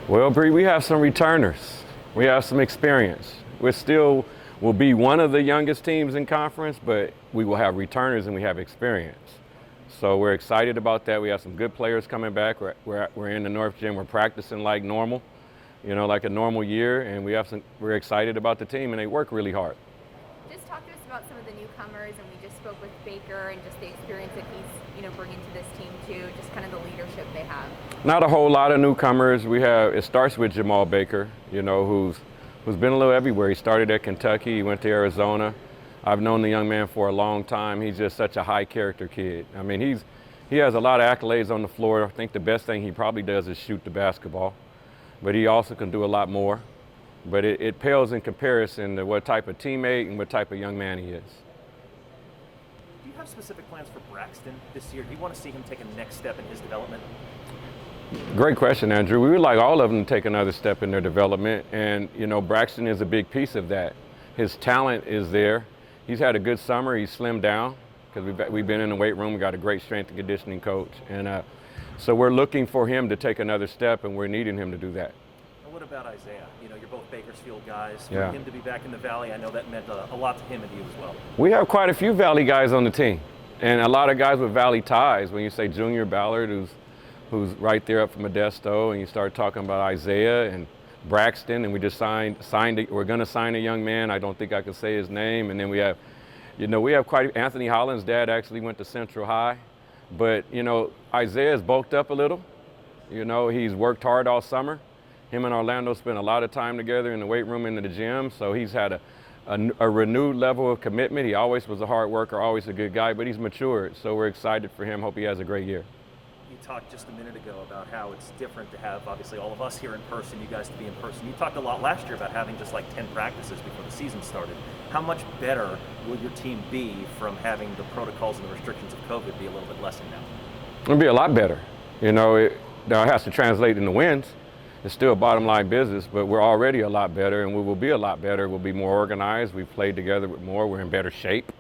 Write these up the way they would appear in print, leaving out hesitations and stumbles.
Well, Bree, we have some returners. We have some experience. We still will be one of the youngest teams in conference, but we will have returners and we have experience. So we're excited about that. We have some good players coming back. We're in the North Gym. We're practicing like normal, like a normal year, and we're excited about the team, and they work really hard. Just talk to us about some of the newcomers, and we just spoke with Baker and just the experience that he's bringing to this team too, just kind of the leadership they have. Not a whole lot of newcomers. It starts with Jamal Baker, who's been a little everywhere. He started at Kentucky, he went to Arizona. I've known the young man for a long time. He's just such a high character kid. I mean, he has a lot of accolades on the floor. I think the best thing he probably does is shoot the basketball, but he also can do a lot more. But it pales in comparison to what type of teammate and what type of young man he is. Do you have specific plans for Braxton this year? Do you want to see him take a next step in his development? Great question, Andrew. We would like all of them to take another step in their development, and Braxton is a big piece of that. His talent is there. He's had a good summer. He's slimmed down because we've been in the weight room. We got a great strength and conditioning coach, and so we're looking for him to take another step, and we're needing him to do that. What about Isaiah? You're both Bakersfield guys. Yeah. For him to be back in the Valley, I know that meant a lot to him and you as well. We have quite a few Valley guys on the team, and a lot of guys with Valley ties. When you say Junior Ballard, who's right there up from Modesto, and you start talking about Isaiah and Braxton, and we just we're going to sign a young man. I don't think I can say his name. And then we have Anthony Holland's dad actually went to Central High, but Isaiah's bulked up a little. He's worked hard all summer. Him and Orlando spent a lot of time together in the weight room and in the gym, so he's had a renewed level of commitment. He always was a hard worker, always a good guy, but he's matured, so we're excited for him. Hope he has a great year. You talked just a minute ago about how it's different to have, obviously, all of us here in person, you guys to be in person. You talked a lot last year about having just like 10 practices before the season started. How much better will your team be from having the protocols and the restrictions of COVID be a little bit lessened now? It'll be a lot better. Now it has to translate into wins. It's still bottom line business, but we're already a lot better, and we will be a lot better. We'll be more organized. We've played together more. We're in better shape.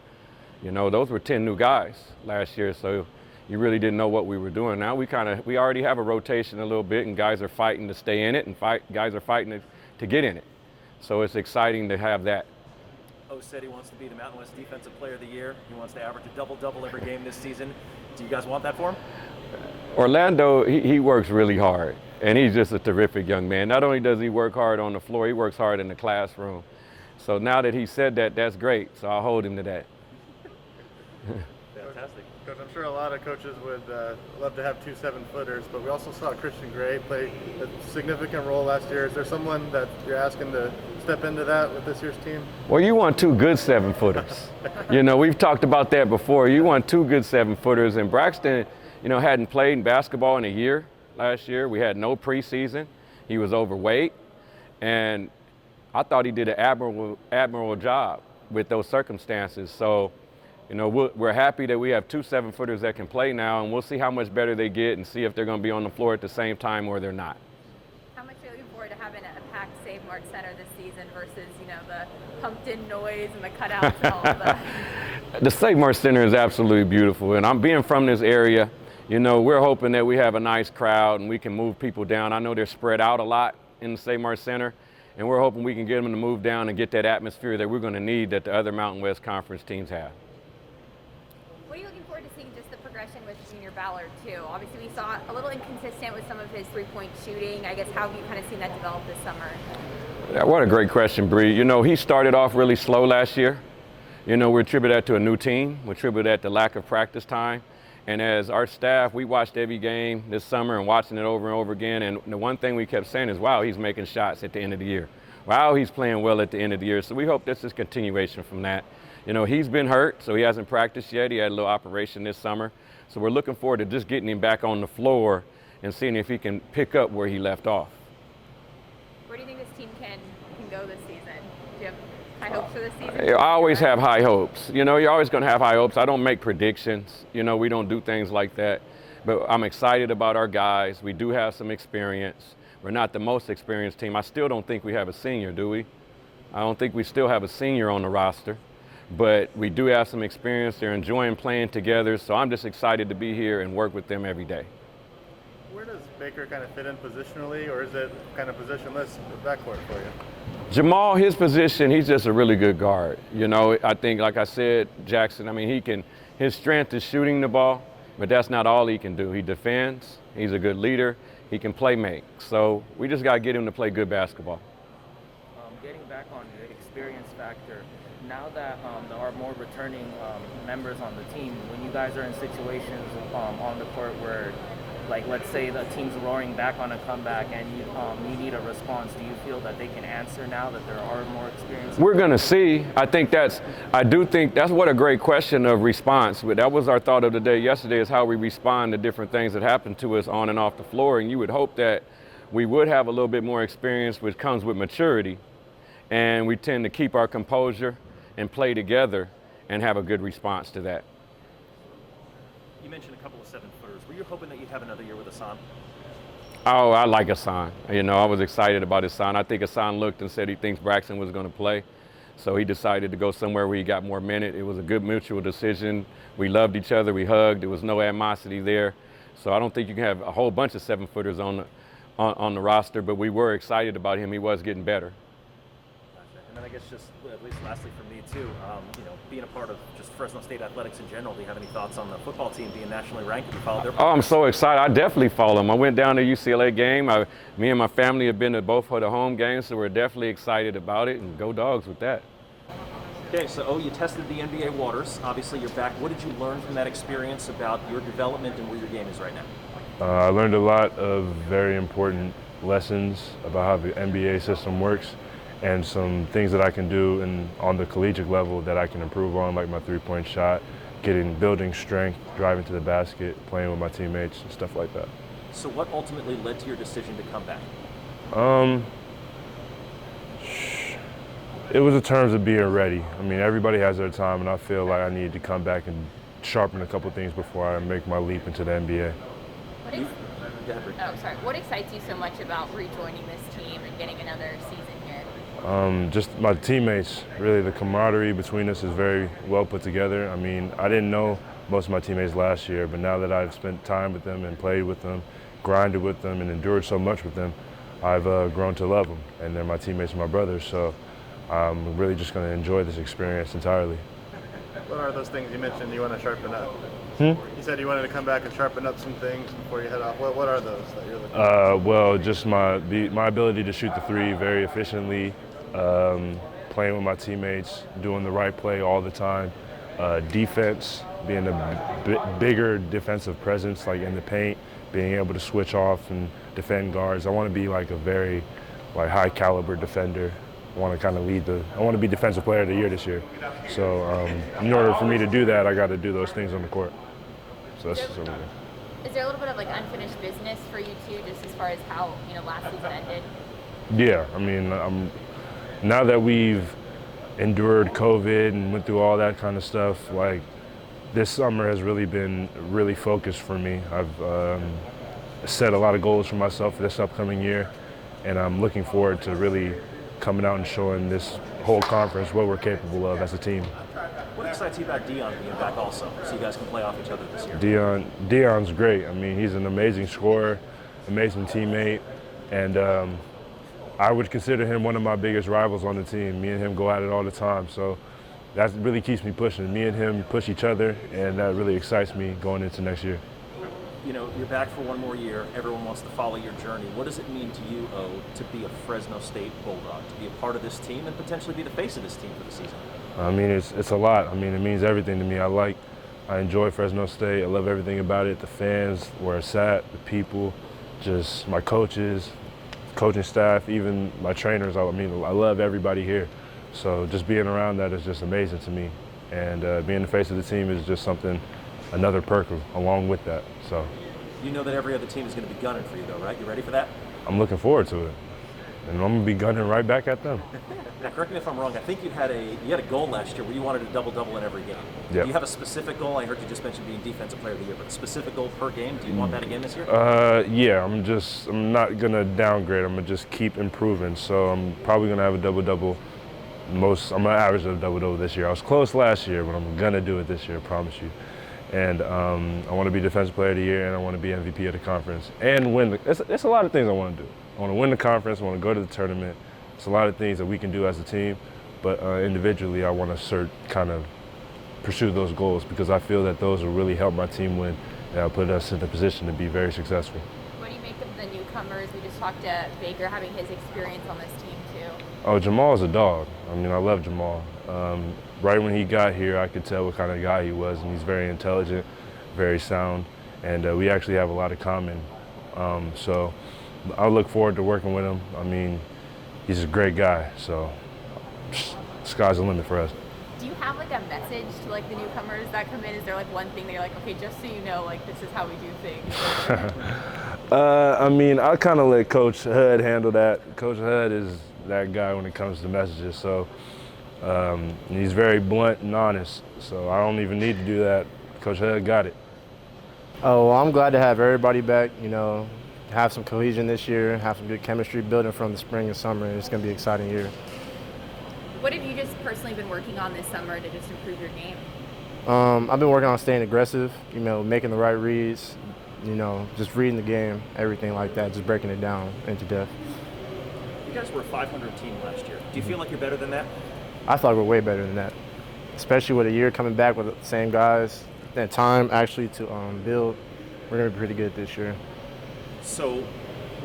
Those were 10 new guys last year, so you really didn't know what we were doing. Now we already have a rotation a little bit, and guys are fighting to stay in it, and guys are fighting to get in it. So it's exciting to have that. O said he wants to be the Mountain West Defensive Player of the Year. He wants to average a double-double every game this season. Do you guys want that for him? Orlando, he works really hard, and he's just a terrific young man. Not only does he work hard on the floor, he works hard in the classroom. So now that he said that, that's great. So I'll hold him to that. Fantastic. Coach, I'm sure a lot of coaches would love to have two 7-footers, but we also saw Christian Gray play a significant role last year. Is there someone that you're asking to step into that with this year's team? Well, you want two good 7-footers. We've talked about that before. You want two good 7-footers, and Braxton, hadn't played in basketball in a year last year. We had no preseason. He was overweight, and I thought he did an admirable job with those circumstances. So, we're happy that we have two 7-footers that can play now, and we'll see how much better they get and see if they're going to be on the floor at the same time or they're not. How much are you looking forward to having a packed Save Mart Center this season versus, the pumped-in noise and the cutouts and all of that? The Save Mart Center is absolutely beautiful, and I'm being from this area. We're hoping that we have a nice crowd and we can move people down. I know they're spread out a lot in the Save Mart Center, and we're hoping we can get them to move down and get that atmosphere that we're going to need that the other Mountain West Conference teams have. What are you looking forward to seeing just the progression with Junior Ballard too? Obviously we saw a little inconsistent with some of his three-point shooting. I guess how have you kind of seen that develop this summer? Yeah, what a great question, Bree. He started off really slow last year. We attribute that to a new team. We attribute that to lack of practice time. And as our staff, we watched every game this summer and watching it over and over again. And the one thing we kept saying is, wow, he's making shots at the end of the year. Wow, he's playing well at the end of the year. So we hope this is continuation from that. He's been hurt, so he hasn't practiced yet. He had a little operation this summer. So we're looking forward to just getting him back on the floor and seeing if he can pick up where he left off. Where do you think this team can go this season? Do you have high hopes for this season? I always have high hopes. You're always going to have high hopes. I don't make predictions. We don't do things like that. But I'm excited about our guys. We do have some experience. We're not the most experienced team. I still don't think we have a senior, do we? I don't think we still have a senior on the roster. But we do have some experience. They're enjoying playing together. So I'm just excited to be here and work with them every day. Where does Baker kind of fit in positionally, or is it kind of positionless backcourt for you? Jamal, his position, he's just a really good guard. You know, I think, like I said, Jackson, I mean, his strength is shooting the ball, but that's not all he can do. He defends, he's a good leader, he can play make. So we just got to get him to play good basketball. Getting back on the experience factor, now that there are more returning members on the team, when you guys are in situations on the court where, like, let's say the team's roaring back on a comeback and you need a response, do you feel that they can answer now that there are more experienced? We're going to see. I do think that's what a great question of response. That was our thought of the day yesterday, is how we respond to different things that happen to us on and off the floor. And you would hope that we would have a little bit more experience, which comes with maturity. And we tend to keep our composure and play together and have a good response to that. You mentioned a couple of 7-footers. Were you hoping that you'd have another year with Hassan? Oh, I like Hassan. You know, I was excited about Hassan. I think Hassan looked and said he thinks Braxton was going to play. So he decided to go somewhere where he got more minutes. It was a good mutual decision. We loved each other. We hugged. There was no animosity there. So I don't think you can have a whole bunch of 7-footers on the roster, but we were excited about him. He was getting better. And then I guess just, at least lastly for me too, you know, being a part of just Fresno State athletics in general, do you have any thoughts on the football team being nationally ranked? Have you followed their progress? Oh, I'm so excited. I definitely follow them. I went down to UCLA game. Me and my family have been to both of the home games, so we're definitely excited about it, and go Dogs with that. Okay, so you tested the NBA waters. Obviously, you're back. What did you learn from that experience about your development and where your game is right now? I learned a lot of very important lessons about how the NBA system works, and some things that I can do on the collegiate level that I can improve on, like my three-point shot, building strength, driving to the basket, playing with my teammates, and stuff like that. So what ultimately led to your decision to come back? It was in terms of being ready. I mean, everybody has their time, and I feel like I needed to come back and sharpen a couple things before I make my leap into the NBA. What excites you so much about rejoining this team and getting another season here? Just my teammates, really the camaraderie between us is very well put together. I mean, I didn't know most of my teammates last year, but now that I've spent time with them and played with them, grinded with them, and endured so much with them, I've grown to love them, and they're my teammates and my brothers, so I'm really just going to enjoy this experience entirely. What are those things you mentioned you want to sharpen up? You said you wanted to come back and sharpen up some things before you head off. What are those that you're looking for? Well, just my ability to shoot the three very efficiently, playing with my teammates, doing the right play all the time, defense, being a bigger defensive presence, like in the paint, being able to switch off and defend guards. I want to be like a very high caliber defender. I want to kind of I want to be Defensive Player of the Year this year. So in order for me to do that, I got to do those things on the court. So that's just what I'm doing. Is there a little bit of unfinished business for you too, just as far as how last season ended? Yeah, I mean, now that we've endured COVID and went through all that kind of stuff, this summer has really been really focused for me. I've set a lot of goals for myself for this upcoming year, and I'm looking forward to really coming out and showing this whole conference what we're capable of as a team. What excites you about Dion being back also, so you guys can play off each other this year? Dion's great. I mean, he's an amazing scorer, amazing teammate, and I would consider him one of my biggest rivals on the team. Me and him go at it all the time, so that really keeps me pushing. Me and him push each other, and that really excites me going into next year. You know, you're back for one more year. Everyone wants to follow your journey. What does it mean to you, to be a Fresno State Bulldog, to be a part of this team and potentially be the face of this team for the season? I mean, it's a lot. I mean, it means everything to me. I enjoy Fresno State. I love everything about it. The fans, where it's at, the people, just my coaches, coaching staff, even my trainers. I mean, I love everybody here. So just being around that is just amazing to me. And being the face of the team is just another perk along with that. So. You know that every other team is going to be gunning for you, though, right? You ready for that? I'm looking forward to it, and I'm going to be gunning right back at them. Now, correct me if I'm wrong. I think you had a goal last year where you wanted a double-double in every game. Yep. Do you have a specific goal? I heard you just mention being Defensive Player of the Year, but a specific goal per game? Do you want that again this year? Yeah. I'm not going to downgrade. I'm going to just keep improving. So I'm probably going to have a double-double. I'm going to average a double-double this year. I was close last year, but I'm going to do it this year, I promise you. And I want to be Defensive Player of the Year, and I want to be MVP of the conference, and win. It's a lot of things I want to do. I want to win the conference. I want to go to the tournament. It's a lot of things that we can do as a team, but individually, I want to kind of pursue those goals because I feel that those will really help my team win and put us in a position to be very successful. What do you make of the newcomers? We just talked to Baker having his experience on this team too. Oh, Jamal's a dog. I mean, I love Jamal. Right when he got here, I could tell what kind of guy he was, and he's very intelligent, very sound, and we actually have a lot in common. So I look forward to working with him. I mean, he's a great guy, so sky's the limit for us. Do you have like a message to like the newcomers that come in? Is there like one thing that you're like, okay, just so you know, like this is how we do things? I mean, I kind of let Coach Hud handle that. Coach Hud is that guy when it comes to messages, so he's very blunt and honest, so I don't even need to do that. Coach Hud got it. Oh, well, I'm glad to have everybody back, you know, have some cohesion this year, have some good chemistry building from the spring and summer, and it's going to be an exciting year. What have you just personally been working on this summer to just improve your game? I've been working on staying aggressive, you know, making the right reads, you know, just reading the game, everything like that, just breaking it down into depth. You guys were a 500 team last year. Do you feel like you're better than that? I thought we were way better than that, especially with a year coming back with the same guys. That time actually to build, we're going to be pretty good this year. So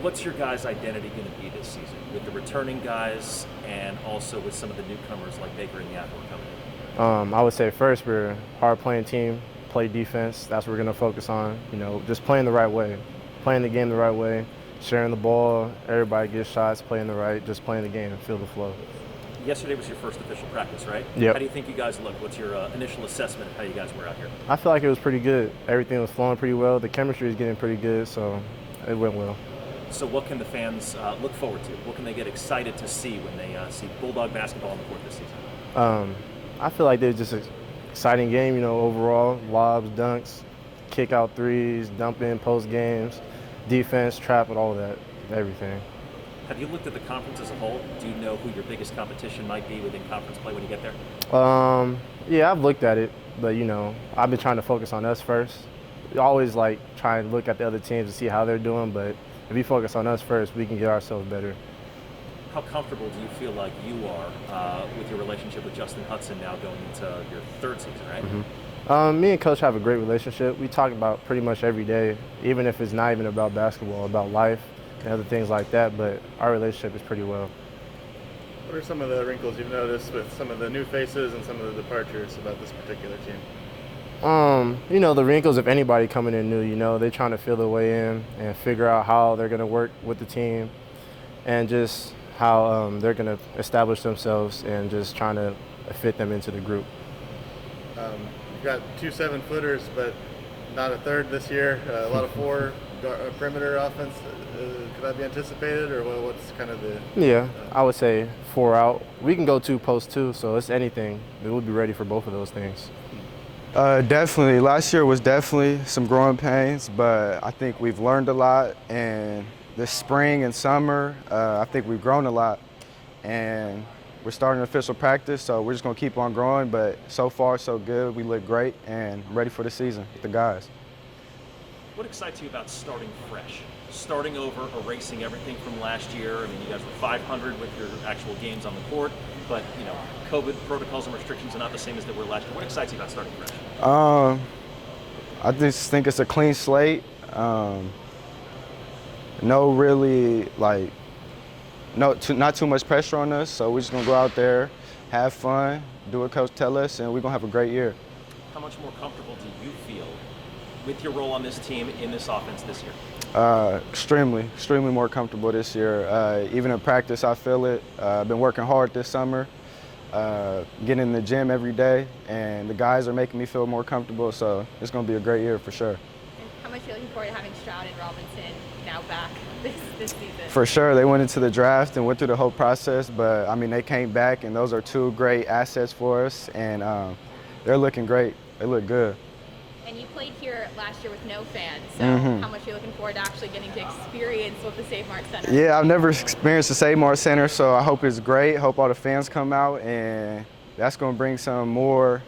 what's your guys' identity going to be this season with the returning guys and also with some of the newcomers like Baker and Yap coming in? I would say first we're a hard-playing team, play defense. That's what we're going to focus on, you know, just playing the right way, playing the game the right way, sharing the ball, everybody gets shots, playing just playing the game and feel the flow. Yesterday was your first official practice, right? Yep. How do you think you guys look? What's your initial assessment of how you guys were out here? I feel like it was pretty good. Everything was flowing pretty well. The chemistry is getting pretty good, so it went well. So what can the fans look forward to? What can they get excited to see when they see Bulldog basketball on the court this season? I feel like there's just an exciting game, you know, overall. Lobs, dunks, kick out threes, dump in post games, defense, trap, and all of that, everything. Have you looked at the conference as a whole? Do you know who your biggest competition might be within conference play when you get there? Yeah, I've looked at it, but, you know, I've been trying to focus on us first. We always, like, try and look at the other teams to see how they're doing, but if we focus on us first, we can get ourselves better. How comfortable do you feel like you are with your relationship with Justin Hutson now going into your third season, right? Mm-hmm. Me and Coach have a great relationship. We talk about pretty much every day, even if it's not even about basketball, about life and other things like that, but our relationship is pretty well. What are some of the wrinkles you've noticed with some of the new faces and some of the departures about this particular team? You know, the wrinkles of anybody coming in new, you know, they're trying to feel their way in and figure out how they're going to work with the team and just how they're going to establish themselves and just trying to fit them into the group. You've got 2 7-footers, but not a third this year. A lot of 4 perimeter offense. Could that be anticipated, or what's kind of the? Yeah, I would say 4 out. We can go 2 post too, so it's anything. We'll be ready for both of those things. Definitely. Last year was definitely some growing pains, but I think we've learned a lot. And this spring and summer, I think we've grown a lot. And we're starting official practice, so we're just going to keep on growing. But so far, so good. We look great and ready for the season with the guys. What excites you about starting fresh? Starting over, erasing everything from last year. I mean, you guys were 500 with your actual games on the court, but, you know, COVID protocols and restrictions are not the same as they were last year. What excites you about starting fresh? I just think it's a clean slate. No really, like, not too much pressure on us, so we're just going to go out there, have fun, do what Coach tell us, and we're going to have a great year. How much more comfortable do you feel with your role on this team in this offense this year? Extremely more comfortable this year. Even in practice, I feel it. I've been working hard this summer, getting in the gym every day, and the guys are making me feel more comfortable, so it's going to be a great year for sure. And how much are you looking forward to having Stroud and Robinson now back this season? For sure. They went into the draft and went through the whole process, but, I mean, they came back, and those are 2 great assets for us, and they're looking great. They look good. And you played here last year with no fans, so how much are you looking forward to actually getting to experience what the Save Mart Center? Yeah, I've never experienced the Save Mart Center, so I hope it's great. Hope all the fans come out, and that's going to bring some more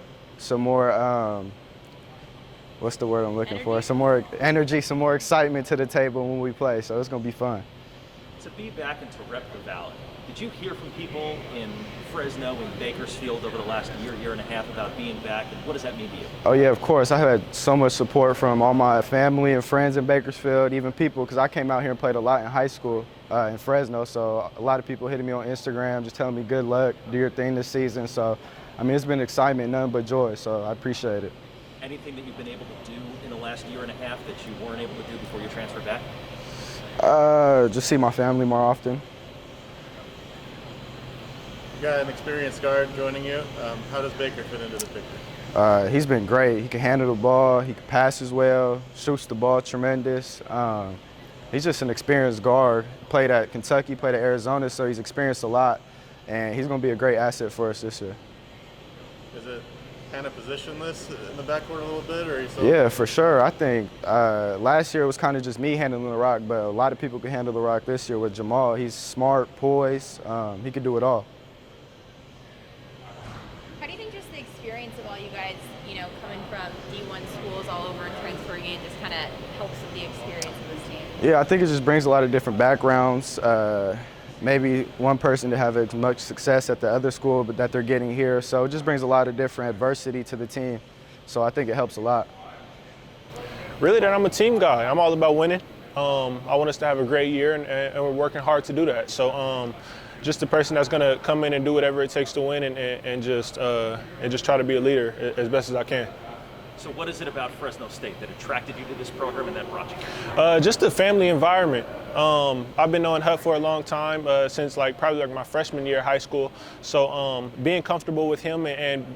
what's the word I'm looking for? Some more energy, some more excitement to the table when we play. So it's going to be fun. To be back and to rep the Valley, did you hear from people in Fresno and Bakersfield over the last year and a half about being back, and what does that mean to you? Oh yeah, of course. I had so much support from all my family and friends in Bakersfield, even people, because I came out here and played a lot in high school in Fresno. So a lot of people hitting me on Instagram, just telling me good luck, do your thing this season. So, I mean, it's been excitement, nothing but joy. So I appreciate it. Anything that you've been able to do in the last year and a half that you weren't able to do before you transferred back? Just see my family more often. You got an experienced guard joining you. How does Baker fit into the picture? He's been great. He can handle the ball. He can pass as well. Shoots the ball tremendous. He's just an experienced guard. Played at Kentucky, played at Arizona, so he's experienced a lot. And he's going to be a great asset for us this year. Is it kind of positionless in the backcourt a little bit, or are you still? Yeah, for sure. I think last year it was kind of just me handling the rock, but a lot of people can handle the rock this year with Jamal. He's smart, poised. He can do it all. How do you think just the experience of all you guys, coming from D1 schools all over and transferring in just kind of helps with the experience of this team? Yeah, I think it just brings a lot of different backgrounds. Maybe one person to have as much success at the other school, but that they're getting here. So it just brings a lot of different adversity to the team. So I think it helps a lot. Really, that I'm a team guy. I'm all about winning. I want us to have a great year, and we're working hard to do that. So just the person that's going to come in and do whatever it takes to win and just try to be a leader as best as I can. So what is it about Fresno State that attracted you to this program and that brought you here? Just the family environment. I've been knowing Hut for a long time, since probably my freshman year of high school. So being comfortable with him and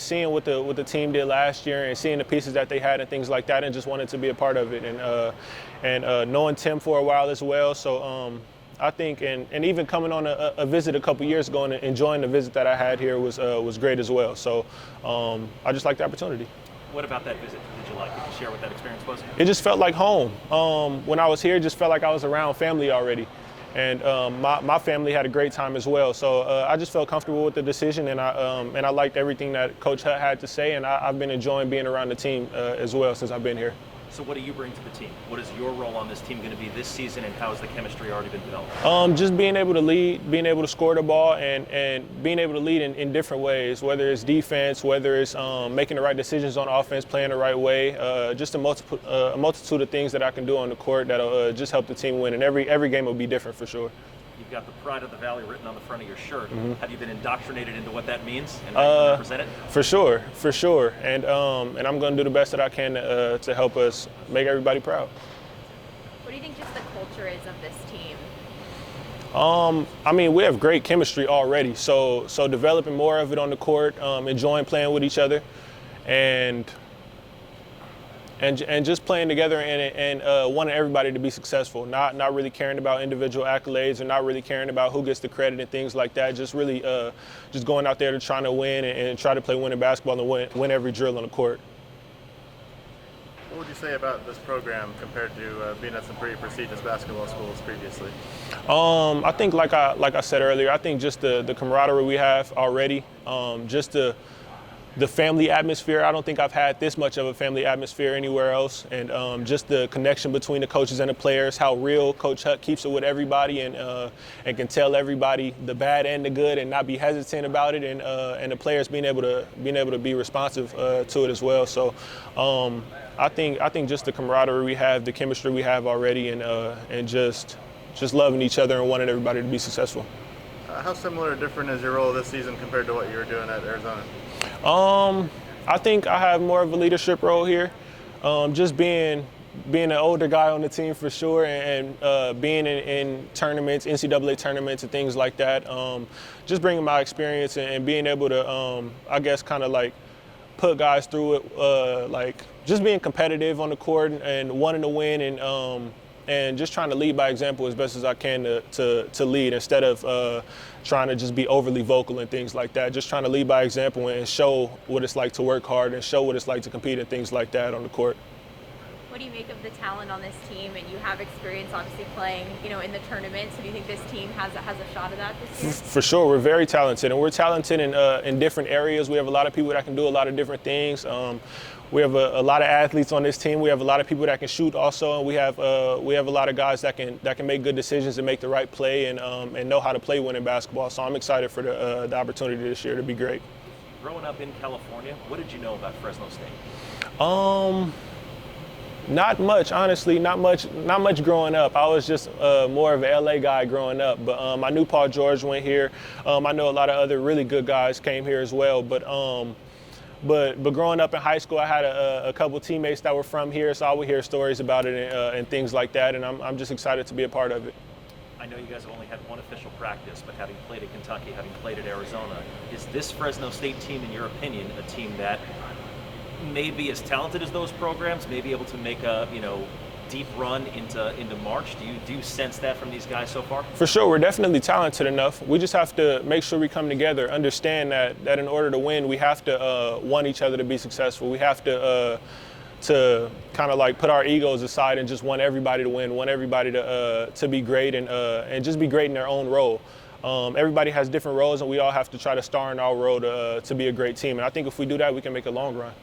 seeing what the team did last year and seeing the pieces that they had and things like that, and just wanted to be a part of it. And knowing Tim for a while as well. So I think, and even coming on a visit a couple years ago and enjoying the visit that I had here was great as well. So I just like the opportunity. What about that visit did you like? Could you share what that experience was? It just felt like home. When I was here, it just felt like I was around family already. And my family had a great time as well. So I just felt comfortable with the decision, and I liked everything that Coach Hut had to say, and I've been enjoying being around the team as well since I've been here. So what do you bring to the team? What is your role on this team going to be this season, and how has the chemistry already been developed? Just being able to lead, being able to score the ball, and being able to lead in different ways, whether it's defense, whether it's making the right decisions on offense, playing the right way, just a multitude of things that I can do on the court that'll just help the team win. And every game will be different for sure. You've got the pride of the Valley written on the front of your shirt. Mm-hmm. Have you been indoctrinated into what that means and how you represent it? For sure. And I'm going to do the best that I can to help us make everybody proud. What do you think just the culture is of this team? I mean, we have great chemistry already. So developing more of it on the court, enjoying playing with each other, and just playing together and wanting everybody to be successful, not really caring about individual accolades or not really caring about who gets the credit and things like that. Just really just going out there to trying to win and try to play winning basketball and win every drill on the court. What would you say about this program compared to being at some pretty prestigious basketball schools previously? I think like I said earlier, I think just the camaraderie we have already, just the family atmosphere. I don't think I've had this much of a family atmosphere anywhere else. And just the connection between the coaches and the players, how real Coach Hut keeps it with everybody and can tell everybody the bad and the good and not be hesitant about it. And the players being able to be responsive to it as well. So I think just the camaraderie we have, the chemistry we have already, and just loving each other and wanting everybody to be successful. How similar or different is your role this season compared to what you were doing at Arizona? I think I have more of a leadership role here. Just being an older guy on the team for sure, and being in tournaments, NCAA tournaments and things like that. Just bringing my experience and being able to, I guess, kind of like put guys through it, like just being competitive on the court and wanting to win and just trying to lead by example as best as I can to lead instead of trying to just be overly vocal and things like that. Just trying to lead by example and show what it's like to work hard and show what it's like to compete and things like that on the court. What do you make of the talent on this team? And you have experience, obviously, playing, in the tournament. So do you think this team has a shot at that this year? For sure, we're very talented, and we're talented in different areas. We have a lot of people that can do a lot of different things. We have a lot of athletes on this team. We have a lot of people that can shoot also, and we have a lot of guys that can make good decisions and make the right play and know how to play winning basketball. So I'm excited for the opportunity this year to be great. Growing up in California, what did you know about Fresno State? Not much, honestly. Not much growing up. I was just more of an LA guy growing up. But I knew Paul George went here. I know a lot of other really good guys came here as well. But growing up in high school, I had a couple teammates that were from here, so I would hear stories about it and things like that. And I'm just excited to be a part of it. I know you guys have only had one official practice, but having played at Kentucky, having played at Arizona, is this Fresno State team, in your opinion, a team that may be as talented as those programs, may be able to make a deep run into March? Do you sense that from these guys so far? For sure, we're definitely talented enough. We just have to make sure we come together, understand that in order to win, we have to want each other to be successful. We have to kind of like put our egos aside and just want everybody to win, want everybody to be great and just be great in their own role. Everybody has different roles, and we all have to try to star in our role to be a great team. And I think if we do that, we can make a long run.